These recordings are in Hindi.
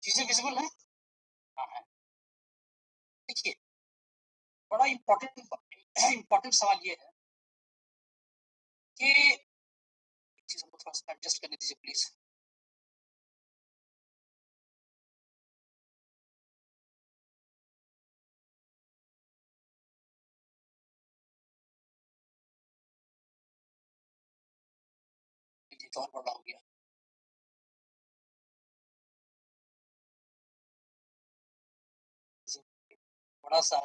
चीजें विजिबल है। हाँ है। देखिए, बड़ा इम्पोर्टेंट सवाल ये है कि एक चीज हमको थोड़ा सा एडजस्ट करने दीजिए प्लीज। ये तो और बड़ा हो गया। बड़ा सा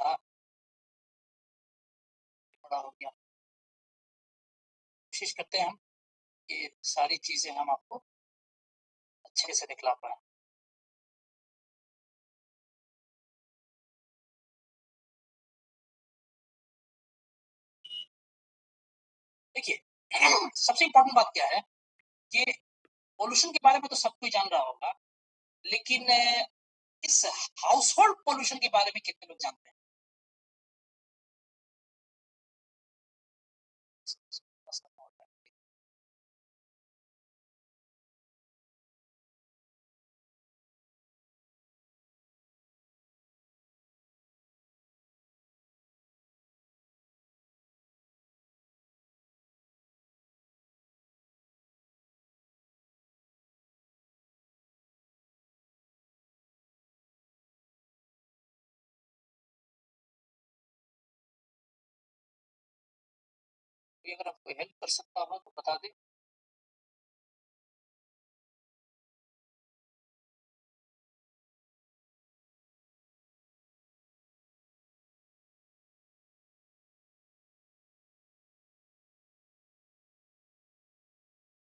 बड़ा हो गया। कोशिश करते हैं हम कि सारी चीजें हम आपको अच्छे से दिखला पाए। देखिए, सबसे इम्पोर्टेंट बात क्या है कि पोल्यूशन के बारे में तो सब कोई जान रहा होगा, लेकिन इस हाउसहोल्ड पोल्यूशन के बारे में कितने लोग जानते हैं? कोई अगर आपको हेल्प कर सकता हो तो बता दे।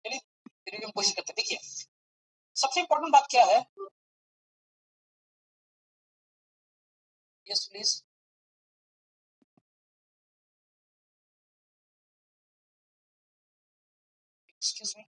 चलिए, फिर भी हम कोशिश करते हैं। देखिए, सबसे इम्पोर्टेंट बात क्या है? Yes please. Excuse me.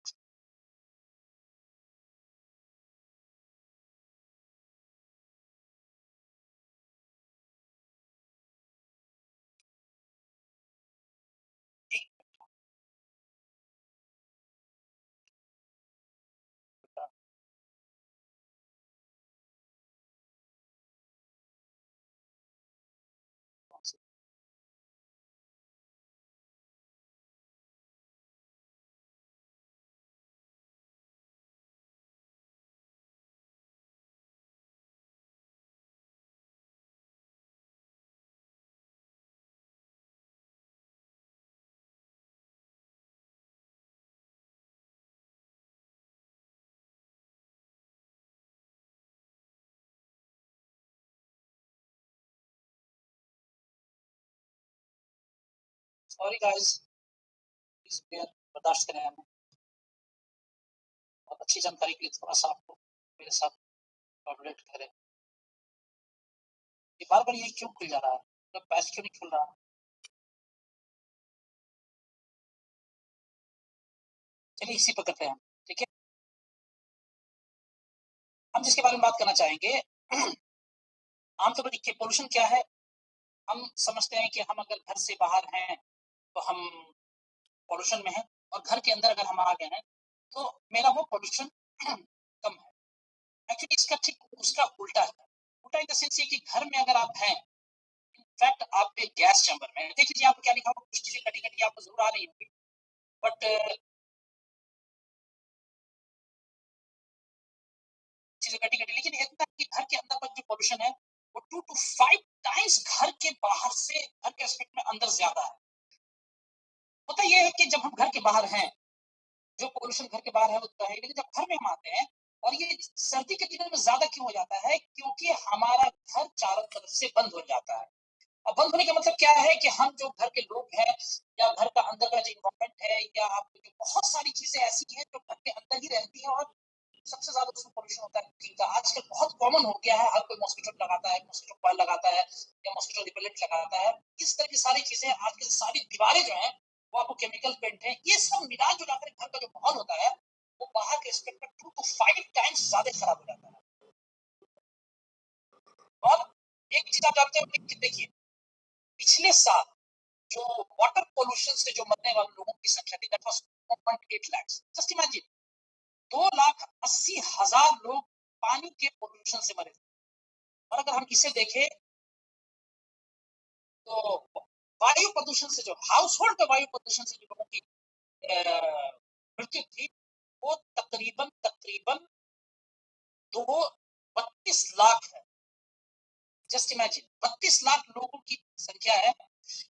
Sorry guys, please bear, बर्दाश्त करें हमें। बहुत अच्छी जानकारी के लिए थोड़ा सा आपको मेरे साथ कोऑर्डिनेट करें। ये बार-बार ये क्यों खुल जा रहा है? मतलब पैच क्यों नहीं खुल रहा? चलिए इसी पे करते हैं हम, ठीक है? हम जिसके बारे में बात करना चाहेंगे, आमतौर पर देखिए पोल्यूशन क्या है? हम समझते हैं कि हम अगर घर से बाहर हैं, तो हम पॉल्यूशन में हैं, और घर के अंदर अगर हम आ गए हैं, तो मेरा वो पॉल्यूशन कम है। एक्चुअली इसका ठीक उसका उल्टा है। उल्टा इन द सेंस ये कि घर में अगर आप हैं, इनफैक्ट आप एक गैस चैम्बर में हैं, देख लीजिए आपको क्या लिखा होगा, कुछ चीजें कटी-कटी आपको ज़रूर आ रही होंगी, बट चीजें कटी-कटी, लेकिन इतना कि घर के अंदर का जो पॉल्यूशन है, वो 2 टू 5 टाइम्स घर के बाहर से, घर के एस्पेक्ट में अंदर ज़्यादा है। होता ये है कि जब हम घर के बाहर हैं, जो पॉल्यूशन घर के बाहर है उतना है, लेकिन जब घर में हम आते हैं, और ये सर्दी के दिनों में ज्यादा क्यों हो जाता है? क्योंकि हमारा घर चारों तरफ से बंद हो जाता है। और बंद होने का मतलब क्या है कि हम जो घर के लोग हैं, या घर का अंदर का जो इन्वायरमेंट है, या आप जो बहुत सारी चीजें ऐसी हैं जो घर के अंदर ही रहती हैं, और सबसे ज्यादा उसमें पॉल्यूशन होता है मच्छर का। आजकल बहुत कॉमन हो गया है, हर कोई मॉस्किटो लगाता है, मॉस्किटो कॉइल लगाता है, या मॉस्किटो रिपेलेंट लगाता है। इस तरह की सारी चीजें, आजकल सारी दीवारें जो हैं वो आपको केमिकल पेंट है, ये सब मिला जुला कर घर का जो माहौल होता है, वो बाहर के एस्पेक्ट में 2 टू 5 टाइम्स ज्यादा खराब हो जाता है। और एक चीज आप जानते हो कि देखिए, पिछले साल जो वाटर पोल्यूशन से जो मरने वाले लोगों की संख्या थी, that was 1.8 lakh. Just imagine, 2,80,000 लोग पानी के पोल्यूशन से मरे थे। और अगर हम इसे देखें तो वायु प्रदूषण से, जो हाउस होल्ड के वायु प्रदूषण से जो लोगों की मृत्यु थी, वो तकरीबन 32 लाख है। जस्ट इमेजिन, 32 लाख लोगों की संख्या है।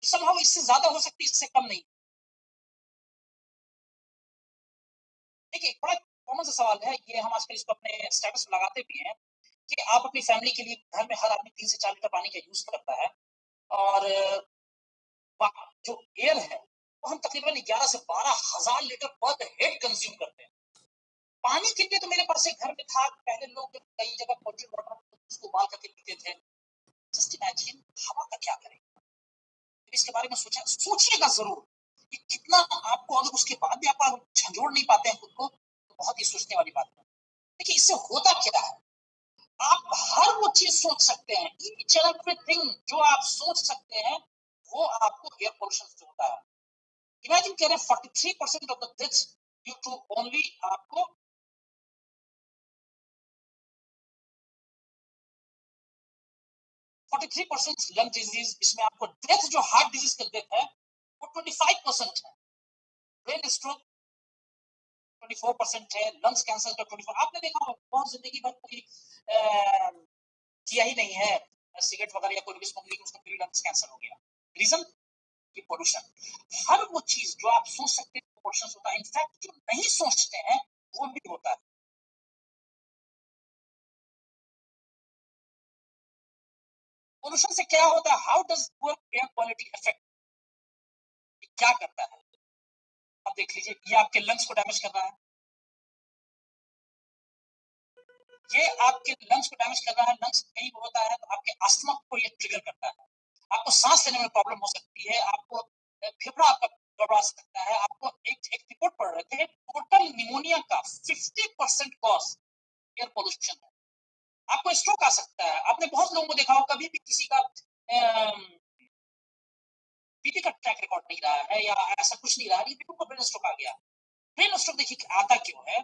संभव इससे ज्यादा हो सकती है, इससे कम नहीं। देखिए, एक बड़ा कॉमन सा सवाल है, ये हम आजकल इसको अपने स्टेटस में लगाते भी हैं कि आप अपनी फैमिली के लिए घर में हर आदमी 3 से 4 लीटर पानी का यूज करता है, और जो एयर है वो हम तकरीबन 11 से 12,000 लीटर पर हेड कंज्यूम करते हैं। पानी के लिए तो मेरे पास एक घर में था, पहले लोग कई जगह पोल्ट्री वाटर उसको उबाल करके पीते थे। जस्ट इमेजिन हवा का क्या करेंगे। इसके बारे में सोचिएगा जरूर कि कितना आपको, अगर उसके बाद भी आप झंझोड़ नहीं पाते हैं खुद को, तो बहुत ही सोचने वाली बात है। देखिए, इससे होता क्या है, आप हर वो चीज सोच सकते हैं, ईच एंड एवरीथिंग जो आप सोच सकते हैं वो आपको एयर पोल्यूशन से होता है। इमेजिन करें 43% of the deaths due to only आपको 43% लंग डिजीज, इसमें आपको डेथ जो हार्ट डिजीज का डेथ है वो 25% है, ब्रेन स्ट्रोक 24% है, लंग्स कैंसर का 24%। आपने देखा बहुत जिंदगी भर कोई किया ही नहीं है सिगरेट वगैरह या कोई भी स्मोक, लेकिन उसको फिर लंग्स कैंसर हो गया। रीजन की पोल्यूशन। हर वो चीज जो आप सोच सकते हैं पोल्यूशन होता है, इनफैक्ट जो नहीं सोचते हैं वो भी होता है। पोल्यूशन से क्या होता है, how does air quality affect, क्या करता है। अब देख लीजिए, ये आपके लंग्स को डैमेज कर रहा है, ये आपके लंग्स को डैमेज कर रहा है। लंग्स कहीं होता है तो आपके अस्थमा को ये ट्रिगर करता है, आपको सांस लेने में प्रॉब्लम हो सकती है, आपको फेफड़ा आपका गड़बड़ा सकता है। आपको एक रिपोर्ट पढ़ रहे थे, टोटल निमोनिया का 50% कॉज एयर पोल्यूशन है। आपको स्ट्रोक आ सकता है। आपने बहुत लोगों को देखा हो, कभी भी किसी का बीपी का ट्रैक रिकॉर्ड नहीं रहा है या ऐसा कुछ नहीं रहा है, बीपी को ब्रेन स्ट्रोक आ गया। ब्रेन स्ट्रोक देखिए आता क्यों है।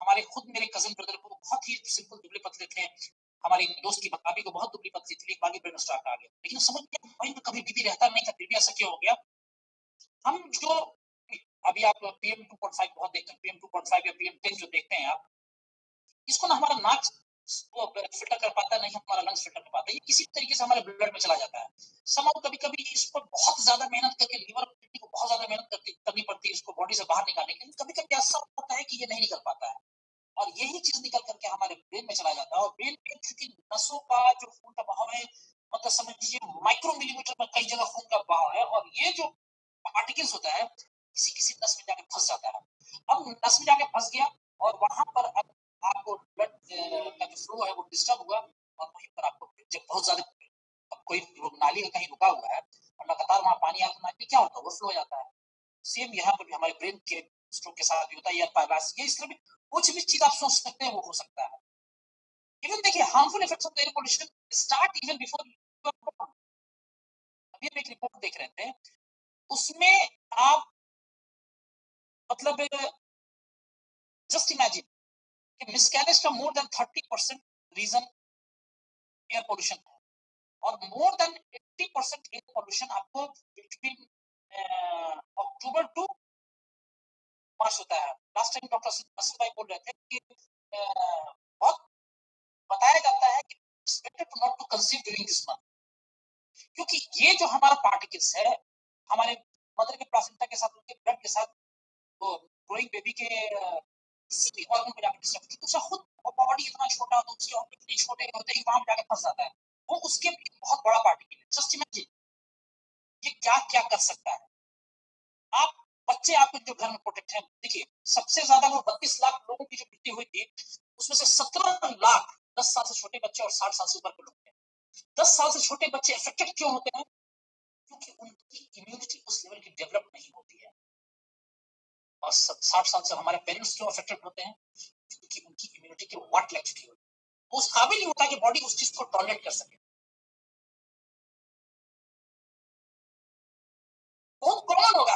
हमारे खुद मेरे कजन ब्रदर को बहुत ही सिंपल दुबले पतले थे, हमारी दोस्त की भाभी को बहुत दुबली पतली थी, बाकी ब्रेन स्ट्रोक आ गया। लेकिन समझ गया भाई में कभी बीपी रहता नहीं था, फिर भी ऐसा क्यों हो गया। हम जो अभी आप PM 2.5 बहुत देखते हैं, PM 2.5 या PM 10 जो देखते हैं आप, इसको ना हमारा नाक वो फिल्टर कर पाता नहीं, हमारा लंग्स फिल्टर कर पाता है, ये किसी तरीके से हमारे ब्लड में चला जाता है। समाउ कभी कभी इस पर बहुत ज्यादा मेहनत करके, लीवर किडनी को बहुत ज्यादा मेहनत करनी पड़ती है इसको बॉडी से बाहर निकालने के लिए। कभी कभी ऐसा होता है कि ये नहीं निकल पाता है, और यही चीज निकल करके हमारे ब्रेन में चला जाता है। और ब्रेन में क्योंकि नसों का जो खून का बहाव है, मतलब समझ लीजिए माइक्रो मिलीमीटर में कई जगह खून का बहाव है, और ये जो पार्टिकल्स होता है किसी किसी नस में जाके फंस जाता है। अब नस में जाके फंस गया, और वहां पर अब आपको ब्लड का जो फ्लो है वो डिस्टर्ब हुआ, और वहीं पर आपको जब बहुत ज्यादा, अब कोई नाली का कहीं रुका हुआ है और लगातार वहां पानी आता है, नाली क्या होता है, ओवरफ्लो हो जाता है। सेम यहाँ पर भी हमारे ब्रेन के स्ट्रोक के साथ भी होता है, या पैरालिसिस, ये इस तरह कुछ भी चीज आप सोच सकते हैं वो हो सकता है। इवन देखिए, harmful effects of air pollution start even before. अभी हम एक रिपोर्ट देख रहे थे, उसमें आप मतलब जस्ट इमेजिन कि मिसकैरेज का more than 30% reason air pollution है, और मोर देन 80% एयर पोल्यूशन आपको बिटवीन अक्टूबर टू मार्च होता है। लास्ट टाइम डॉक्टर असद भाई बोल रहे थे कि बहुत बताया जाता है कि it's better to not to conceive during this month, क्योंकि ये जो हमारा पार्टिकल्स है हमारे मदर के प्लासेंटा के साथ, उनके ब्लड के साथ, वो ग्रोइंग बेबी के किसी भी ऑर्गन में जाके डिस्टर्ब, क्योंकि उसका खुद बॉडी इतना छोटा होता है, उसके ऑर्गन इतने छोटे होते हैं कि वहां जाके फंस जाता है। वो उसके बहुत बड़ा पार्टिकल है। जस्ट इमेजिन ये क्या क्या कर सकता है। आप बच्चे आपके जो घर में प्रोटेक्ट है, देखिए सबसे ज्यादा वो 32 लाख लोगों की जो मृत्यु हुई थी, उसमें से 17 लाख 10 साल से छोटे बच्चे और 60 साल से ऊपर के लोग थे। 10 साल से छोटे बच्चे अफेक्टेड क्यों होते हैं, क्योंकि उनकी इम्यूनिटी उस लेवल की डेवलप नहीं होती है। और 60 साल से हमारे पेरेंट्स क्यों अफेक्टेड होते हैं, क्योंकि उनकी इम्यूनिटी की वाट लग चुकी होती है, उस काबिल नहीं होता कि बॉडी उस चीज को टॉलरेट कर सके। बहुत कॉमन होगा।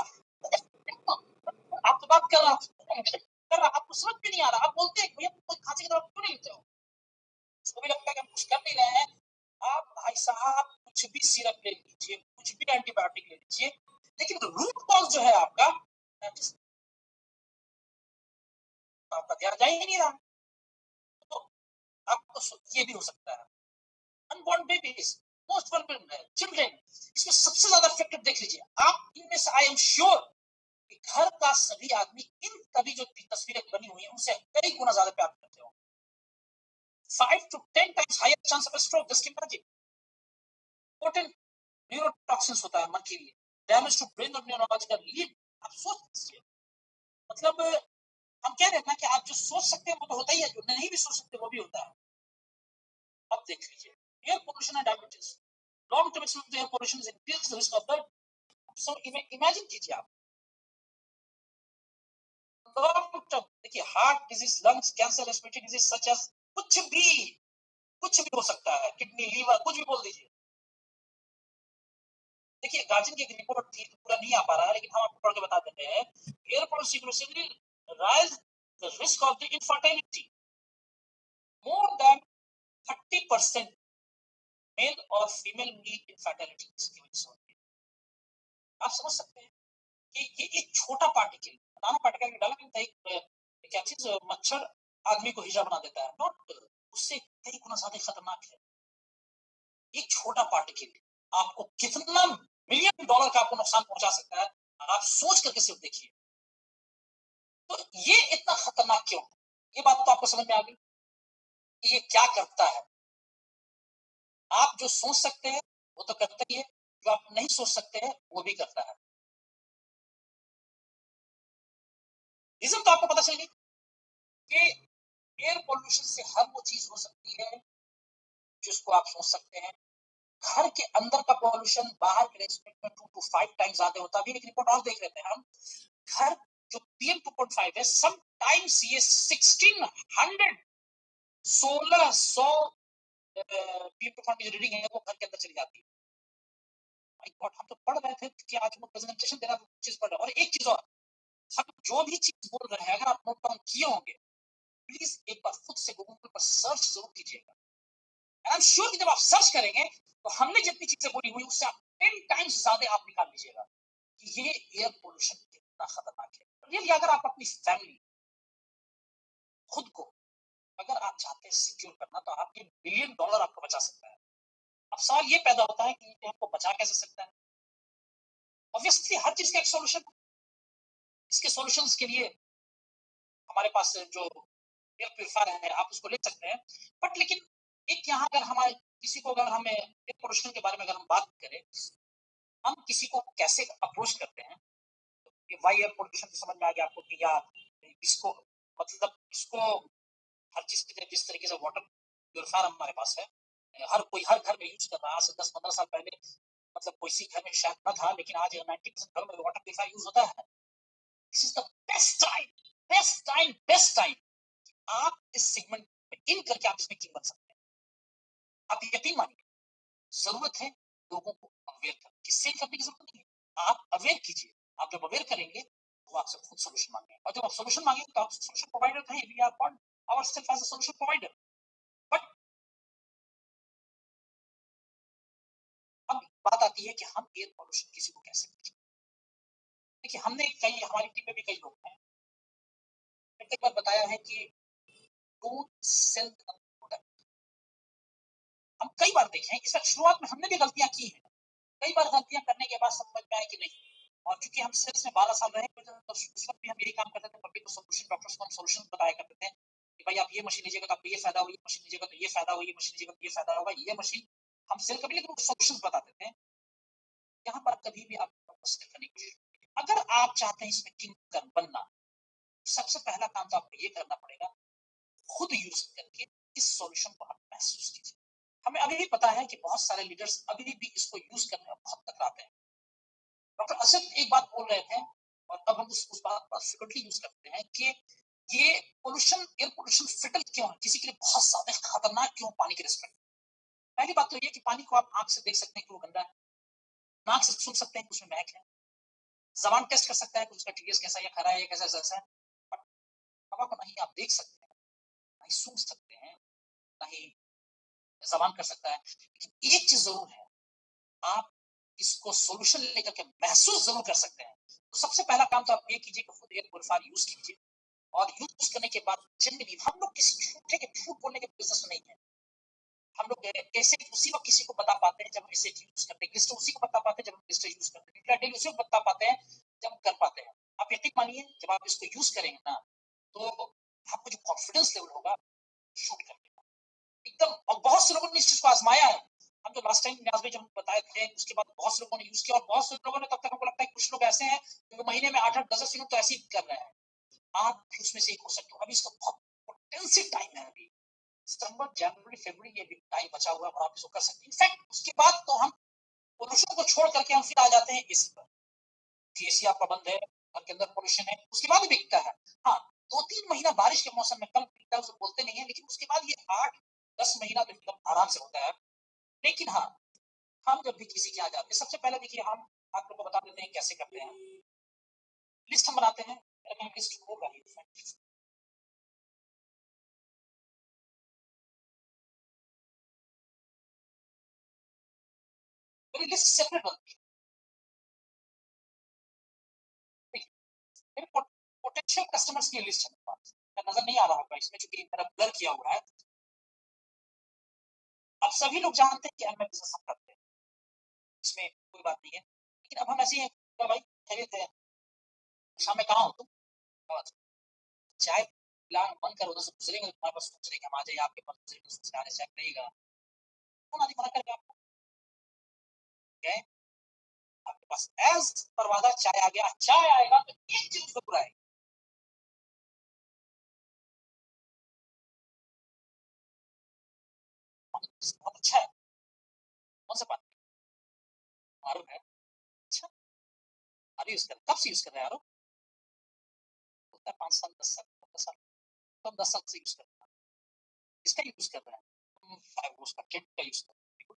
आप तो बात कर रहा आपको समझ में नहीं आ रहा, आप बोलते हैं भैया तुम खांसी की दवा क्यों नहीं लेते हो, एंटीबायोटिक ले लीजिए, लेकिन रूट कॉज जो है आपका आपका ध्यान जा ही नहीं रहा। तो आपको ये भी हो सकता है। Unborn babies, most vulnerable children, इसमें सबसे ज्यादा अफेक्टेड देख लीजिए आप। इनमें से आई एम श्योर कि घर का सभी आदमी इन तभी जो तस्वीरें बनी हुई हैं उनसे कई गुना ज्यादा प्यार करते हो। 5 to 10 times higher chance of a stroke, just imagine. Potent neurotoxins होता है मन के लिए, डैमेज टू ब्रेन और न्यूरोलॉजिकल लीड। आप सोच लीजिए, मतलब हम कह रहे हैं ना कि आप जो सोच सकते हैं वो तो होता ही है, जो नहीं भी सोच सकते वो भी होता है। अब देख लीजिए air pollution and diabetes, long term exposure to air pollution is increase the risk of the, so imagine कीजिए आप लॉन्ग टर्म, देखिए heart disease, lungs cancer, respiratory disease such as, कुछ भी हो सकता है, किडनी, लीवर, कुछ भी बोल दीजिए। देखिए गार्जियन की एक रिपोर्ट थी, तो पूरा नहीं आ पा रहा है, लेकिन हम आपको पढ़ के बता देते हैं। Air pollution rise the risk of the infertility more than 30% male और फीमेल नीड इनफर्टिलिटी इसकी वजह से होती है। आप समझ सकते हैं कि ये एक छोटा पार्टिकल, नानो पार्टिकल डाला था, एक क्या चीज, मच्छर आदमी को हिजा बना देता है, नॉट, उससे कई गुना ज्यादा खतरनाक है। एक छोटा पार्टिकल आपको कितना मिलियन डॉलर का आपको नुकसान पहुंचा सकता है, आप सोच करके सिर्फ देखिए। तो ये इतना खतरनाक क्यों? ये बात तो आपको समझ में आ गई कि ये क्या करता है। आप जो सोच सकते हैं वो तो करता ही है, जो आप नहीं सोच सकते हैं वो भी करता है। रीजन तो आपको पता चल गई कि एयर पोल्यूशन से हर वो चीज हो सकती है जिसको आप सोच सकते हैं। घर के अंदर का पॉल्यूशन बाहर के रेस्पेक्ट में 2 to 5 टाइम्स ज्यादा होता है। अभी एक रिपोर्ट और देख लेते हैं हम। घर जो PM 2.5 है, समटाइम्स ये 1600 1600 PM 2.5 की जो रीडिंग है वो घर के अंदर चली जाती है। माय गॉड, हम तो पढ़ रहे थे कि आज वो प्रेजेंटेशन दे रहा था, चीज पढ़ रहा। और एक चीज और, हम जो भी चीज बोल रहे हैं अगर आप नोट डाउन किए होंगे, प्लीज एक बार खुद से गूगल पर सर्च जरूर कीजिएगा। आई एम श्योर कि जब आप सर्च करेंगे तो हमने जितनी चीजें बोली हुई उससे आप 10 टाइम्स ज्यादा आप निकाल लीजिएगा कि ये एयर पोल्यूशन कितना खतरनाक है। रियली अगर आप अपनी फैमिली, खुद को अगर आप चाहते हैं सिक्योर करना, तो आप ये बिलियन डॉलर आपको बचा सकता है। अब सवाल ये पैदा होता है कि आपको बचा कैसे सकता है। ऑब्वियसली हर चीज का एक सॉल्यूशन, इसके सॉल्यूशंस के लिए हमारे पास जो एयर प्यूरिफायर है आप उसको ले सकते हैं। बट लेकिन एक यहाँ अगर हमारे किसी को, अगर हमें एयर पोल्यूशन के बारे में अगर हम बात करें, हम किसी को कैसे अप्रोच करते हैं, वाई एयर पोल्यूशन समझ में आ गया आपको कि, या इसको, मतलब इसको हर चीज की जिस तरीके से वाटर प्यूरिफायर हमारे पास है, हर कोई हर घर में यूज कर रहा है। आज से 10-15 साल पहले मतलब कोई सी घर में शायद न था, लेकिन आज 90% घरों में वाटर प्यूरिफायर यूज होता है। This is the best time, best time आप इस सेगमेंट में इन करके आप इसमें किंग बन सकते हैं। आप यकीन मानिए, जरूरत है लोगों को अवेयर करने की, सेल करने की जरूरत नहीं है। आप अवेयर कीजिए, आप जब अवेयर करेंगे तो आपसे खुद सोल्यूशन मांगेंगे, और जब आप सोल्यूशन मांगेंगे तो आप सोल्यूशन प्रोवाइडर कहें, we are called ourself as a solution provider. But अब बात आती है कि हम एयर पोल्यूशन किसी को कैसे बचाएं। देखिए हमने कई, हमारी टीम में भी कई लोग हैं, मैंने कई बार बताया है कि डोंट सेल द प्रोडक्ट। हम कई बार देखे हैं, इस शुरुआत में हमने भी गलतियां की हैं, कई बार गलतियां करने के बाद समझ में आया कि नहीं, और क्योंकि हम सेल्स में 12 साल रहे तो उस वक्त भी हम यही काम करते थे। पब्लिक को सोल्यूशन, डॉक्टर्स को हम सोल्यूशन बताया करते थे कि भाई आप ये मशीन लीजिएगा तो आपको ये फायदा होगा, ये मशीन लीजिएगा तो ये फायदा होगा, ये मशीन लीजिएगा तो ये फायदा होगा, ये मशीन हम सेल कभी, लेकिन सोल्यूशन बताते थे। यहाँ पर कभी भी आप करने की कोशिश, अगर आप चाहते हैं इसमें किंग बनना, सबसे पहला काम तो आपको ये करना पड़ेगा, खुद यूज करके इस सॉल्यूशन को आप महसूस कीजिए। हमें अभी भी पता है कि बहुत सारे लीडर्स अभी भी इसको यूज करने में बहुत टकराते हैं। डॉक्टर असद एक बात बोल रहे थे, और अब हम उस बात पर फ्रिक्वेंटली यूज करते हैं कि ये पोल्यूशन, एयर पोल्यूशन फिटल क्यों है, किसी के लिए बहुत ज्यादा खतरनाक क्यों पानी के रिस्पेक्ट। पहली बात तो ये कि पानी को आप आंख से देख सकते हैं कि वो गंदा है, नाक से सुन सकते हैं कि उसमें महक है, जबान टेस्ट कर सकता है कि उसका टीडीएस कैसा है, खरा है, कैसा जैसा है। बट हवा को नहीं आप देख सकते हैं, नहीं सुन सकते हैं, नहीं जबान कर सकता है। लेकिन एक चीज जरूर है, आप इसको सॉल्यूशन लेकर के महसूस जरूर कर सकते हैं। तो सबसे पहला काम तो आप ये कीजिए कि खुद एयर प्योरीफायर यूज कीजिए, और यूज करने के बाद जनरली हम लोग किसी झूठ बोलने के बिजनेस में नहीं है। हम लोग कैसे उसी वक्त किसी को बता पाते हैं जब हम इसे यूज करते हैं, लिस्ट उसी को बता पाते हैं जब हम लिस्ट यूज करते हैं, डेली उसी को बता पाते हैं जब हम कर पाते हैं। आप यकीन मानिए जब आप इसको यूज करेंगे ना, तो आपको जो कॉन्फिडेंस लेवल होगा शूट कर देगा एकदम। और बहुत से लोगों ने इस चीज को आजमाया है। हम जो लास्ट टाइम न्याज में जब बताए थे, उसके बाद बहुत से लोगों ने यूज किया, और बहुत से लोगों ने, तब तक हमको लगता है कुछ लोग ऐसे हैं जो महीने में 8-8 10 दिनों तो ऐसे ही कर रहे हैं। आप भी उसमें से एक हो सकते हो। अभी इसका बहुत पोटेंशियल टाइम है। अभी सितंबर, जनवरी, फरवरी ये भी टाइम बचा हुआ है और आप इसको कर सकते हैं। इनफैक्ट उसके बाद तो हम पोल्यूशन को छोड़ करके हम फिर आ जाते हैं एसी पर, कि एसी आपका बंद है, घर के अंदर पोल्यूशन है, उसके बाद भी बिकता है। हाँ, 2-3 महीना बारिश के मौसम में कम बिकता है, उसे बोलते नहीं है, लेकिन उसके बाद ये 8-10 महीना तो एकदम आराम से होता है। लेकिन हाँ, हम जब भी किसी के यहाँ जाते हैं, सबसे पहले देखिए हम आप लोग को बता देते हैं कैसे करते हैं। लिस्ट हम बनाते हैं, लिस्ट होगा ही। मेरी लिस्ट सेपरेट बनती है। मेरे पोटेंशियल कस्टमर्स की लिस्ट है मेरे पास, नजर नहीं आ रहा होगा इसमें क्योंकि मेरा ब्लर किया हुआ है। अब सभी लोग जानते हैं कि हम बिजनेस करते हैं, इसमें कोई बात नहीं है। लेकिन अब हम ऐसे ही भाई खरीदते हैं, शाम में कहाँ हो तुम, चाय पिलाना मन कर उधर से गुजरेंगे, तुम्हारे पास सोच रहे कि हम आ जाइए आपके पास, गुजरेंगे चाय पिएगा, कौन आदमी मना करेगा आपको? गए आपके पास एज पर वादा चाय आ गया, चाय आएगा तो एक चीज उसको बुरा है, बहुत अच्छा है। कौन सा पानी? आरो है। अच्छा, आरो यूज कर, कब से यूज कर रहे हैं आरो? होता है 5 साल 10 साल 15 साल, तो 10 साल से यूज कर रहे हैं। इसका यूज कर रहे हैं, 5 उसका किट का यूज कर रहे हैं,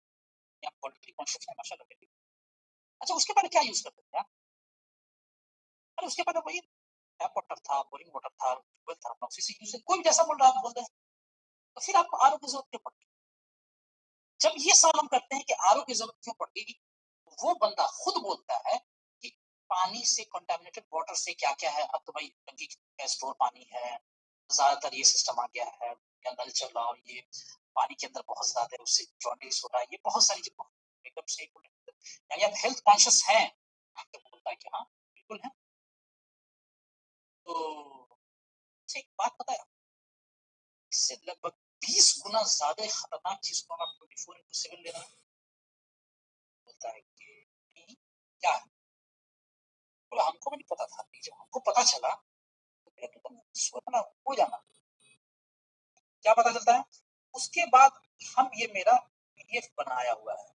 या क्वालिटी कॉन्शियस है माशाल्लाह। अच्छा, उसके बाद क्या यूज करते थे आप? अरे उसके बाद वही टैप वाटर था, बोरिंग वाटर था, ट्यूबवेल था, अपना उसी से यूज, कोई भी जैसा बोल रहा है आप बोल रहे हैं। तो फिर आपको आरो की जरूरत क्यों पड़ती? जब ये सवाल हम करते हैं कि आरो की जरूरत क्यों पड़ती, वो बंदा खुद बोलता है कि पानी से कंटामिनेटेड वाटर से क्या क्या है। अब तो भाई टंकी का स्टोर पानी है, ज्यादातर ये सिस्टम आ गया है, या नल चल रहा हो, ये पानी के अंदर बहुत ज्यादा है, उससे जॉन्डिस हो रहा है, ये बहुत सारी चीजें एकदम से। यानी आप हेल्थ कॉन्शियस हैं, तो बोलता है कि हाँ बिल्कुल है। तो अच्छा, एक बात पता है, इससे लगभग 20 गुना ज्यादा खतरनाक चीज को आप 24/7 ले रहे हैं। बोलता है कि नहीं, क्या है? बोला हमको भी नहीं पता था, जब हमको पता चला तो तुम सोचना हो जाना, क्या पता चलता है उसके बाद। हम ये मेरा पीडीएफ बनाया हुआ है,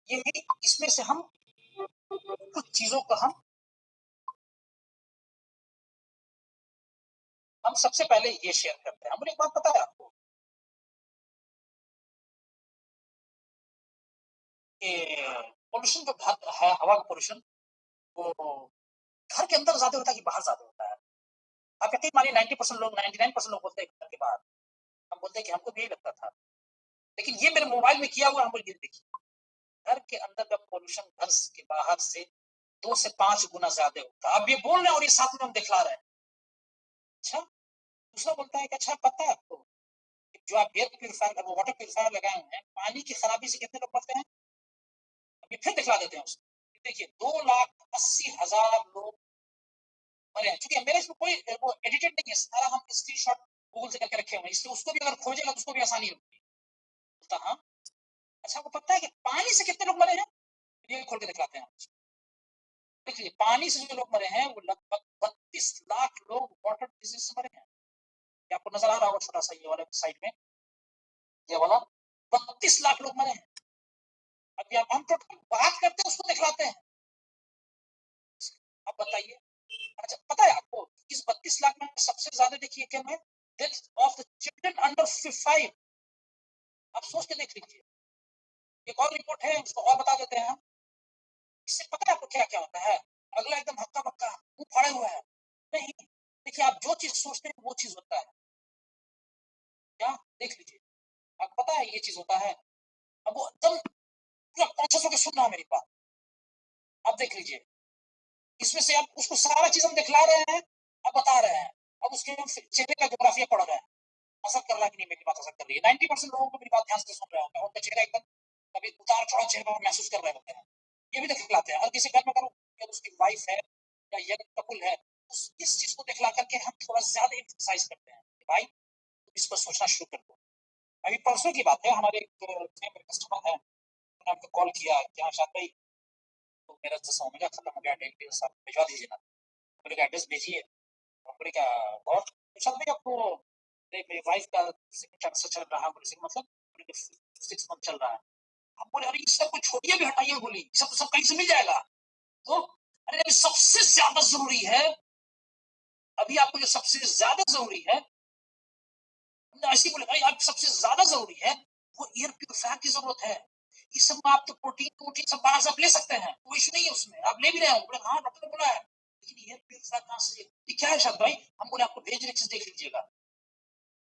ये इसमें से हम कुछ चीजों को हम सबसे पहले ये शेयर करते हैं। मुझे एक बात पता है आपको कि पोल्यूशन जो घर है, हवा का पोल्यूशन, वो घर के अंदर ज्यादा होता है कि बाहर ज्यादा होता है? आप यकीन मानिए 90% लोग, 99% लोग बोलते हैं घर के बाहर। हम बोलते हैं कि हमको भी यही लगता था, लेकिन ये मेरे मोबाइल में किया हुआ, हम ये देखिए घर के अंदर का पोल्यूशन घर के बाहर से 2 से 5 गुना ज्यादा होता है। अब ये बोल रहे हैं और ये साथ में हम दिखला रहे हैं। अच्छा, दूसरा बोलता है कि अच्छा पता है आपको, जो आप एयर प्यूरिफायर वो वाटर प्यूरिफायर लगाए हुए हैं, पानी की खराबी से कितने लोग मरते हैं? अब ये फिर दिखला देते हैं उसको, देखिए 2,80,000 लोग मरे हैं। क्योंकि मेरे इसमें कोई वो एडिटेड नहीं है, सारा हम स्क्रीनशॉट गूगल से करके रखे हुए हैं, इसलिए उसको भी अगर खोजेगा तो उसको भी आसानी होगी। बोलता हाँ, अच्छा आपको पता है कि पानी से कितने लोग मरे हैं? ये खोल के दिखलाते हैं। देखिए पानी से जो लोग मरे हैं वो लगभग 32 लाख लोग वाटर डिजीज से मरे हैं। ये आपको नजर आ रहा होगा छोटा सा ये वाला साइड में, ये वाला 32 लाख लोग मरे हैं। अभी आप हम टोटल बात करते हैं उसको दिखलाते हैं। अब बताइए, अच्छा पता है आपको इस 32 लाख में सबसे ज्यादा देखिए क्या है, death of the children under 5। आप सोच के देख लीजिए। एक और रिपोर्ट है, उसको और बता देते हैं हम। इससे पता है आपको क्या क्या होता है? अगला एकदम हक्का बक्का मुंह फाड़े हुआ है, नहीं देखिए आप जो चीज सोचते हैं वो चीज होता है। क्या देख लीजिए, आपको पता है ये चीज होता है। अब वो एकदम पूरा कॉन्शियस होकर सुन रहा है मेरी बात। अब देख लीजिए, इसमें से अब उसको सारा चीज हम दिखला रहे हैं, अब बता रहे हैं, अब उसके हम चेहरे का जोग्राफिया पढ़ रहे हैं, असर कर रहा है कि नहीं मेरी बात असर कर रही है। 90% लोगों को मेरी बात ध्यान से सुन रहे होते हैं, उनका चेहरा एकदम कभी उतार चढ़ाव चेहरे पर महसूस कर रहे होते हैं। ये भी दिखलाते हैं। और किसी घर में करो कि उसकी वाइफ है या यंग कपल है, इस चीज को दिखला करके हम थोड़ा ज्यादा एक्सरसाइज करते हैं कि भाई इस पर सोचना शुरू कर दो। अभी परसों की बात है, हमारे एक कस्टमर है, उन्होंने हमको कॉल किया कि हाँ शायद भाई, तो मेरा जैसा ओमेगा खत्म हो गया, डेली सब भिजवा दीजिए ना, मेरे एड्रेस भेजिए। हमने क्या बहुत शायद भाई आपको मेरी वाइफ का कैंसर चल रहा है, बोले मतलब 6 मंथ चल रहा है। हम बोले अरे इसका कोई छोड़िए भी हटाइए, बोली सब सब कहीं से मिल जाएगा। तो अरे अभी सबसे ज्यादा जरूरी है, अभी आपको जो सबसे ज्यादा जरूरी है, ऐसे बोले भाई आप सबसे ज्यादा जरूरी है वो एयर प्यूरिफायर की जरूरत है। ये सब आप तो प्रोटीन सब बाहर से आप ले सकते हैं, कोई इशू नहीं है उसमें, आप ले भी रहे हो। बोले हाँ डॉक्टर ने बोला है, लेकिन एयर प्यूरिफायर कहाँ से? ये क्या है शायद भाई? हम बोले आपको भेज रहे चीज देख लीजिएगा।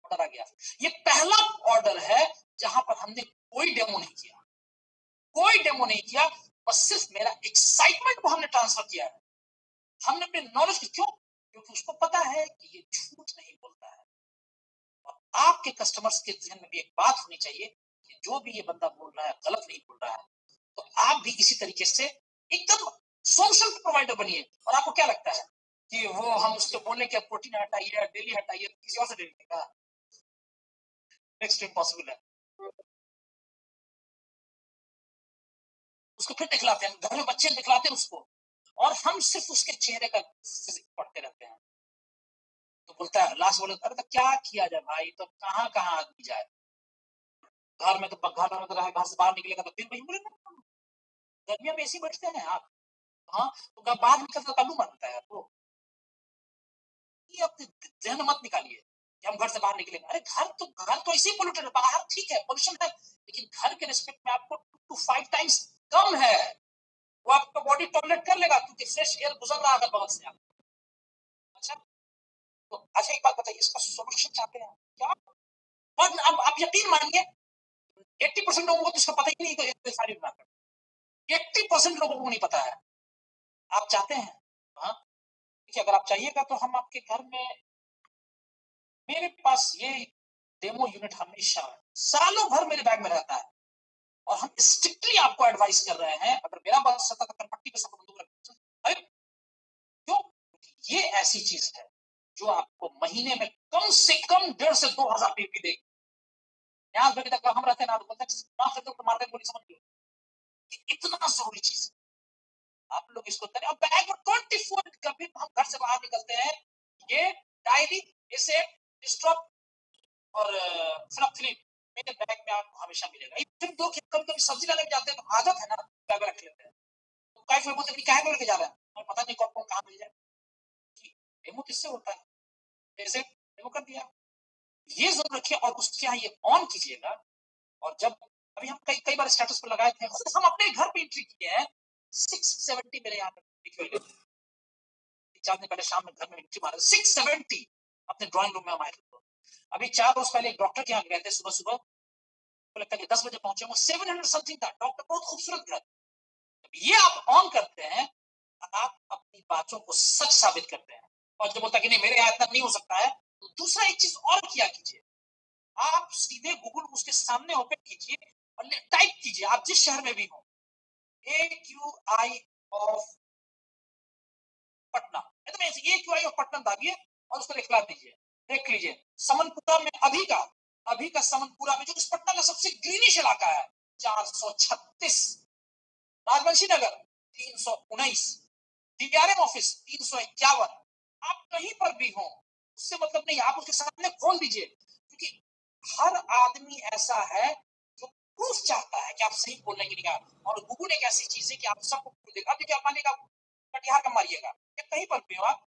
ऑर्डर आ गया। ये पहला ऑर्डर है जहां पर हमने कोई डेमो नहीं किया, कोई डेमो नहीं किया, बस सिर्फ मेरा एक्साइटमेंट को हमने ट्रांसफर किया है। हमने अपने नॉलेज की, क्यों? क्योंकि उसको पता है कि ये झूठ नहीं बोलता है। और आपके कस्टमर्स के जहन में भी एक बात होनी चाहिए कि जो भी ये बंदा बोल रहा है गलत नहीं बोल रहा है। तो आप भी इसी तरीके से एकदम सोल्यूशन प्रोवाइडर बनिए। और आपको क्या लगता है कि वो हम उसके बोलने के प्रोटीन हटाइए, डेली हटाइए, किसी और से डेली का नेक्स्ट इम्पॉसिबल है। उसको फिर दिखलाते हैं, घर में बच्चे दिखलाते हैं उसको, और हम सिर्फ उसके चेहरे का फिजिक्स पढ़ते रहते हैं। तो बोलता है लास्ट, बोले अरे तो क्या किया जाए भाई, तो कहाँ कहाँ आदमी जाए, घर में तो घर में तो रहे, घर से बाहर निकलेगा तो फिर वही बोले गर्मियों में ऐसी बैठते हैं आप। हाँ तो बाहर निकलता तो कालू मारता है आपको। ये अपने जहन मत निकालिए कि हम घर से बाहर निकलेंगे। अरे घर तो ऐसे ही पोल्यूटेड है, बाहर ठीक है पोल्यूशन है, लेकिन घर के रिस्पेक्ट में आपको 2 to 5 टाइम्स कम है। वो आपका बॉडी टॉलरेट कर लेगा क्योंकि फ्रेश एयर गुजर रहा है बगल से। अच्छा तो अच्छा एक बात बताइए, इसका सॉल्यूशन चाहते हैं क्या? और अब आप यकीन मानिए 80% लोगों को तो इसका पता ही नहीं, तो सारी बात 80% लोगों को नहीं पता है। आप चाहते हैं? हाँ देखिए, अगर आप चाहिएगा तो हम आपके घर में, मेरे पास ये डेमो यूनिट हमेशा सालों भर मेरे बैग में रहता है, और हम स्ट्रिक्टली आपको एडवाइस कर रहे हैं, अगर मेरा बस सत्ता तो पट्टी पे सब बंदूक रखें। क्यों? ये ऐसी चीज है जो आपको महीने में कम से कम 1,500 से 2,000 पीपी देगी। यहाँ तक हम रहते हैं ना, तो मार्केट को नहीं समझ लो, इतना जरूरी चीज आप लोग इसको करें। और बैग में 24 कभी हम घर से बाहर निकलते हैं, ये डायरी, इसे स्टॉप और फिनोक्सिलिन मेरे बैग में आपको हमेशा मिलेगा। फिर दो कभी कभी सब्जी लाने जाते हैं तो आदत है ना, बैग में रख लेते हैं, तो कई फिर बोलते हैं क्या लेके जा रहे हैं, हमें पता नहीं कौन कहाँ मिल जाए। डेमो किससे होता है? जैसे डेमो कर दिया, ये जरूर रखिए और उसके यहाँ ये ऑन कीजिएगा। और जब अभी हम कई बार स्टेटस पर लगाए थे, हम अपने घर पे एंट्री किए हैं 670 मेरे यहाँ पे 4 दिन पहले शाम में घर में एंट्री मारा 670 अपने ड्राइंग रूम में हम आए थे। अभी 4 रोज पहले एक डॉक्टर के यहाँ गए थे, सुबह सुबह को लगता है 10 बजे पहुंचे, वो 700 समथिंग था। डॉक्टर बहुत खूबसूरत घर। ये आप ऑन करते हैं, आप अपनी बातों को सच साबित करते हैं। और जब बोलता है कि नहीं मेरे यहाँ इतना नहीं हो सकता है, तो दूसरा एक चीज और किया कीजिए, आप सीधे गूगल उसके सामने ओपन कीजिए और टाइप कीजिए, आप जिस शहर में भी हो, AQI of Patna, AQI of Patna दाबिए और उसको दिखला दीजिए। देख लीजिए समनपुरा में अभी का समनपुरा में जो इस पटना का सबसे ग्रीनिश इलाका है 436, राजवंशी नगर 319, डीआरएम ऑफिस 351। आप कहीं पर भी हो उससे मतलब नहीं, आप उसके सामने खोल दीजिए, क्योंकि हर आदमी ऐसा है जो प्रूफ चाहता है कि आप सही बोलने की निगाह। और गूगल एक ऐसी चीज है कि आप सबको प्रूफ देगा। अब देखिए आप मानिएगा कटिहार का मारिएगा या कहीं पर भी हो आप,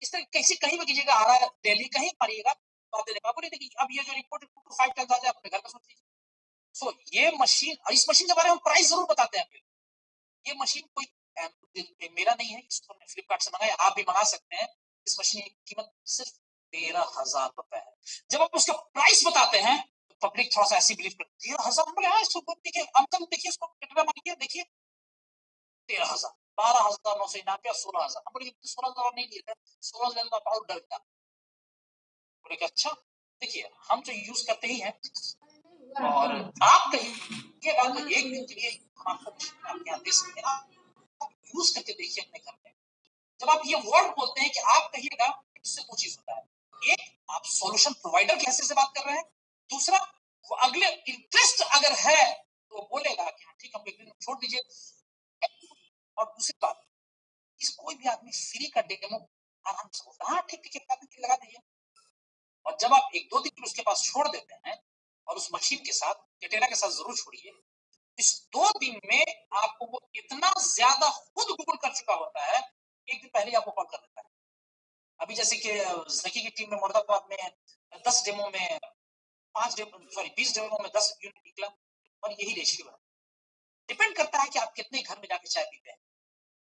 इस तरह कैसे कहीं भी कीजिएगा, आ रहा है दिल्ली कहीं मारिएगा तो आप देगा। बोले देखिए अब ये जो रिपोर्ट 2 to 5 टाइम्स आ जाए अपने घर में सोच लीजिए। सो ये मशीन, इस मशीन के बारे में प्राइस जरूर बताते हैं। ये मशीन कोई मेरा नहीं है, इसको हमने फ्लिपकार्ट से मंगाया, आप भी मंगा सकते हैं। इस मशीन की कीमत सिर्फ 13,000 रुपए है। जब आप उसका प्राइस बताते हैं तो पब्लिक थोड़ा सा ऐसी बिलीव करती है। 13,000 बोले हाँ, इसको देखिए अंकल, देखिए इसको कितना मांगिए, देखिए 13,000, 12,999, 16,000। हम बोले 16,000 नहीं लिए थे, 16,000 तो बहुत डर था। बोले कि अच्छा, देखिए हम तो यूज करते ही हैं, और आप कहिएगा तो एक दिन के लिए हम आपको मशीन आपके यहाँ दे सकते हैं, आप यूज करके देखिए अपने घर में। जब आप ये वर्ड बोलते हैं कि आप कहिएगा, इससे दो चीज होता है। एक, आप सॉल्यूशन प्रोवाइडर की हैसियत से बात कर रहे हैं। दूसरा, वो अगले इंटरेस्ट अगर है तो वो बोलेगा कि हाँ ठीक, हम एक दिन छोड़ दीजिए। और दूसरी बात, इस कोई भी आदमी फ्री का डेमो आराम से बोलता है, हाँ ठीक ठीक है, लगा दीजिए। और जब आप एक दो दिन उसके पास छोड़ देते हैं, और उस मशीन के साथ, कैटेरा के साथ जरूर छोड़िए, इस 2 दिन में आपको वो इतना ज्यादा खुद गूगल कर चुका होता है, एक दिन पहले आपको कॉल कर देता है। अभी जैसे कि जकी की टीम में मुरादाबाद में 10 डेमो में 5 डेमो, सॉरी 20 डेमो में 10 यूनिट निकला, और यही रेशियो है। डिपेंड करता है कि आप कितने घर में जाके चाय पीते हैं।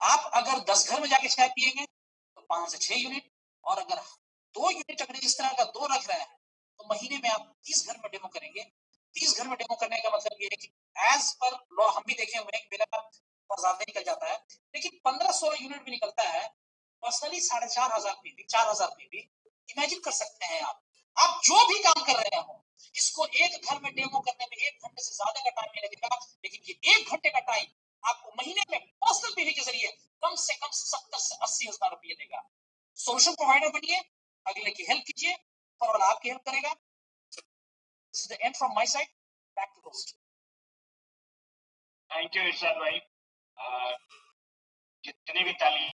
आप अगर 10 घर में जाके चाय पिएंगे तो 5 से 6 यूनिट, और अगर 2 यूनिट अगर इस तरह का 2 रख रहे हैं तो महीने में आप 30 घर में डेमो करेंगे। 30 घर में डेमो करने का मतलब ये है कि एज पर लॉ हम भी देखे हुए हैं कि मेरा और ज्यादा निकल जाता है, लेकिन 15-16 यूनिट भी निकलता है। Personally 4,500 PV, 4,000 PV. इमेजिन कर सकते हैं आप जो भी काम कर रहे हो, इसको एक घर में डेमो करने में 1 घंटे से ज्यादा का टाइम नहीं लगेगा, लेकिन ये 1 घंटे का टाइम आपको महीने में पर्सनल पीवी के जरिए कम से कम 70 से 80,000 रुपये देगा। सोल्यूशन प्रोवाइडर बनिए, अगले की हेल्प कीजिए, और आपकी हेल्प करेगा। This is the end from my side. Back to host. Thank you Irshad भाई। जितनी भी ताली